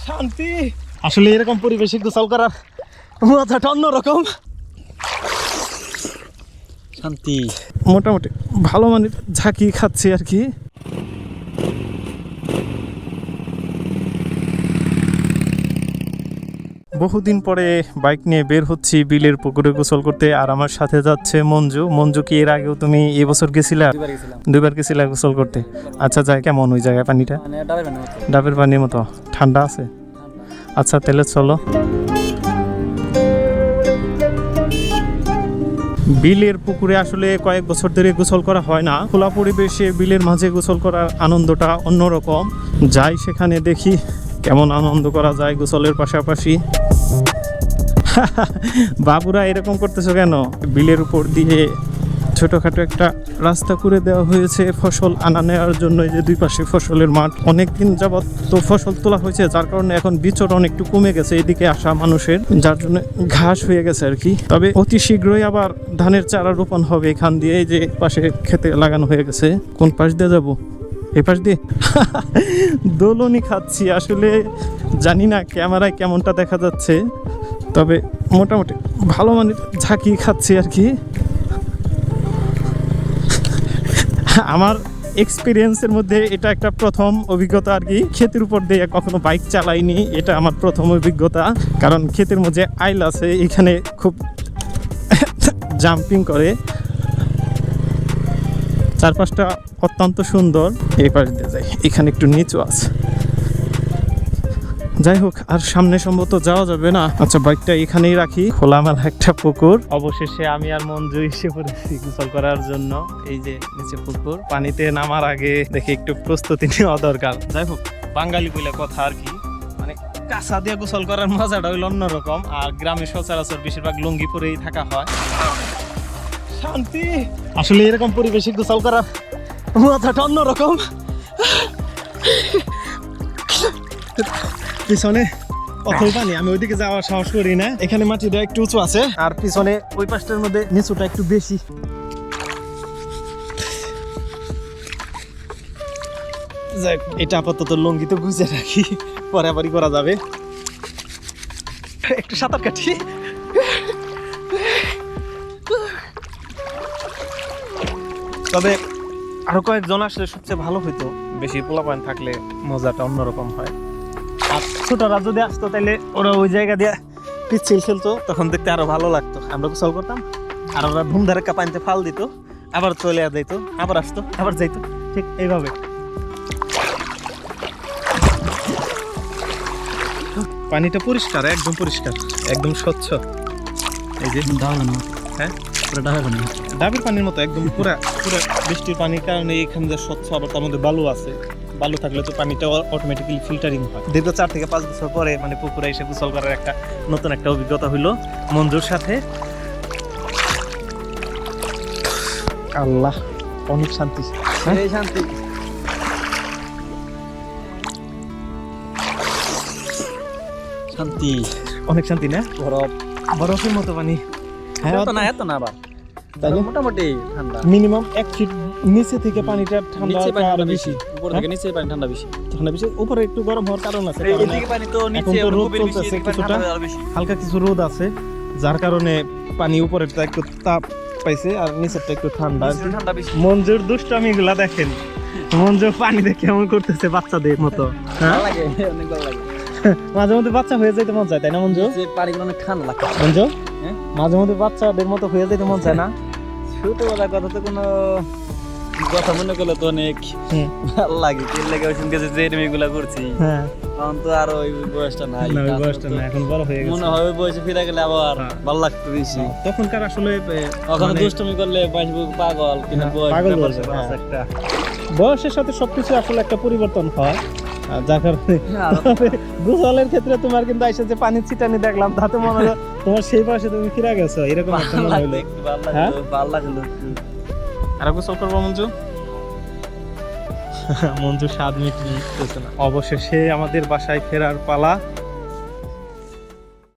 শান্তি। আসলে এরকম পরিবেশে গোসল করার মজাটা অন্যরকম। শান্তি। মোটামুটি ভালো মানে ঝাঁকি খাচ্ছি আর কি। বহুদিন পরে বাইক নিয়ে বের হচ্ছি বিলের পুকুরে গোসল করতে। আর আমার সাথে যাচ্ছে মঞ্জু। মঞ্জু কি এর আগেও তুমি এবছর গেছিলা? দুইবার গেছিলা গোসল করতে। আচ্ছা যাই, কেমন ওই জায়গায় পানিটা? ডাবের পানির মতো ঠান্ডা আছে? আচ্ছা তাহলে চলো। বিলের পুকুরে আসলে কয়েক বছর ধরে গোসল করা হয় না। খোলা পরিবেশে বিলের মাঝে গোসল করার আনন্দটা অন্যরকম। যাই সেখানে দেখি কেমন আনন্দ করা যায় গোসলের পাশাপাশি। বাবুরা এরকম করতেছো কেন? বিলের উপর দিয়ে ছোটখাটো একটা রাস্তা করে দেওয়া হয়েছে ফসল আনা নেওয়ার জন্য। এই যে দুই পাশে ফসলের মাঠ, অনেকদিন যাবৎ তো ফসল তোলা হয়েছে, যার কারণে এখন বিচরণ একটু কমে গেছে এদিকে আসা মানুষের, যার জন্য ঘাস হয়ে গেছে আর কি। তবে অতি শীঘ্রই আবার ধানের চারা রোপণ হবে এখান দিয়ে। এই যে পাশে খেতে লাগানো হয়ে গেছে। কোন পাশ দিয়ে যাবো? এই পাশ দিয়ে। দোলনি খাচ্ছি। আসলে জানি না ক্যামেরায় কেমনটা দেখা যাচ্ছে, তবে মোটামুটি ভালো মানে ঝাঁকি খাচ্ছি আর কি। আমার এক্সপিরিয়েন্সের মধ্যে এটা একটা প্রথম অভিজ্ঞতা আর কি। ক্ষেতের উপর দিয়ে কখনো বাইক চালাইনি, এটা আমার প্রথম অভিজ্ঞতা। কারণ ক্ষেতের মধ্যে আইল আছে, এখানে খুব জাম্পিং করে। চারপাশটা অত্যন্ত সুন্দর। এই পাশ দিয়ে যাই, এখানে একটু নিচু আছে। যাই হোক, আর সামনে সম্ভবত যাওয়া যাবে না। আচ্ছা বাইকটা এখানেই রাখি। খোলামেলা একটা পুকুর। অবশেষে আমি আর মঞ্জু এসে পড়েছি গোসল করার জন্য। এই যে নিচে পুকুর। পানিতে নামার আগে দেখি একটু প্রস্তুতি নেওয়া দরকার। যাই হোক, বাঙালি বলে কথা আর কি, মানে কাঁচা দিয়ে গোসল করার মজাটা হইল অন্যরকম। আর গ্রামে সচরাচর বেশিরভাগ লুঙ্গি পরেই থাকা হয়। শান্তি। আসলে এরকম পরিবেশে গোসল করার মজাটা অন্যরকম। পিছনে অথই পানি, আমি ওইদিকে যাওয়ার সাহস করি না। এখানে মাটিটা একটু উঁচু আছে, আর পিছনে ওই পাশটার মধ্যে নিচুটা একটু বেশি। যাই, এটা আপাতত লঙ্গিতে গুজে রাখি, পরে আবারই করা যাবে। একটু সাঁতার কাটি। তবে আরো কয়েকজন আসলে সবচেয়ে ভালো হইতো। বেশি পোলাপান থাকলে মজাটা অন্যরকম হয়। আর ছোটরা যদি আসতো তাহলে ওরা ওই জায়গা দিয়ে পিচ্ছিল খেলতো, তখন দেখতে আরো ভালো লাগতো। আমরা গোসল করতাম আর ওরা ধুমধারে পানিতে ফাল দিত, আবার চলে যেত, আবার আসতো, আবার যাইতো, ঠিক এইভাবে। পানিটা পরিষ্কার, একদম পরিষ্কার, একদম স্বচ্ছ। এই যে হ্যাঁ, ডাবের পানির মতো একদম পুরা পুরা বৃষ্টির পানির কারণে এখানে যে স্বচ্ছ, আবার তার মধ্যে বালু আছে। বালু থাকলে তো পানিটা অটোমেটিক্যালি ফিল্টারিং হয়। দীর্ঘ 4 থেকে 5 বছর পরে মানে পুকুরে এসে গোসল করার একটা নতুন একটা অভিজ্ঞতা হইলো মঞ্জুর সাথে। আল্লাহ, অনেক শান্তি। শান্তি, শান্তি, অনেক শান্তি না? বরফের মতো পানি। হ্যাঁ, এত না আবার মোটামুটি ঠান্ডা। মিনিমাম 1 ফিট নিচে থেকে পানিটা ঠান্ডা, আরো বেশি উপর থেকে নিচে পানি ঠান্ডা বেশি। ঠান্ডা বেশি, উপরে একটু গরম হওয়ার কারণ আছে। এদিকে পানি তো নিচে রোদ চলতেছে, কিছুটা হালকা কিছু রোদ আছে, যার কারণে পানি উপরেরটা একটু তাপ পাইছে আর নিচেরটা একটু ঠান্ডা বেশি। মঞ্জুর দুষ্টামি গুলা দেখেন। মঞ্জুর পানিতে কেমন করতেছে বাচ্চাদের মতো। ভালো লাগে, অনেক ভালো লাগে। মাঝে মধ্যে বাচ্চা হয়ে যাইতে মন চায়, তাই না মঞ্জু? পানিগুলো অনেক ঠান্ডা লাগে মঞ্জু। মাঝে মধ্যে বাচ্চাদের মতো হয়ে যাইতে মন চায় না? ছোটবেলার কথা তো কোনো কথা মনে করলে তো অনেক ভালো লাগে। তেল লেগে ওই সঙ্গে যে এগুলা করছি, তখন তো আর ওই বয়সটা নাই। এখন বড় হয়ে গেছে, মনে হয় ওই বয়সে ফিরে গেলে আবার ভালো লাগতো বেশি। তখনকার আসলে ওখানে দুষ্টুমি করলে পাগল কিনা একটা বয়সের সাথে সবকিছু আসলে একটা পরিবর্তন হয়, যার কারণে গোসলের ক্ষেত্রে তোমার কিন্তু এসে যে পানির ছিটানি দেখলাম, তাতে মনে হয় তোমার সেই বয়সে তুমি ফিরে গেছো, এরকম একটা মনে হলো। ভালো লাগলো। আর গোসল করবো মঞ্জু? মঞ্জু স্বাদ মিটতেছে না। অবশেষে আমাদের বাসায় ফেরার পালা।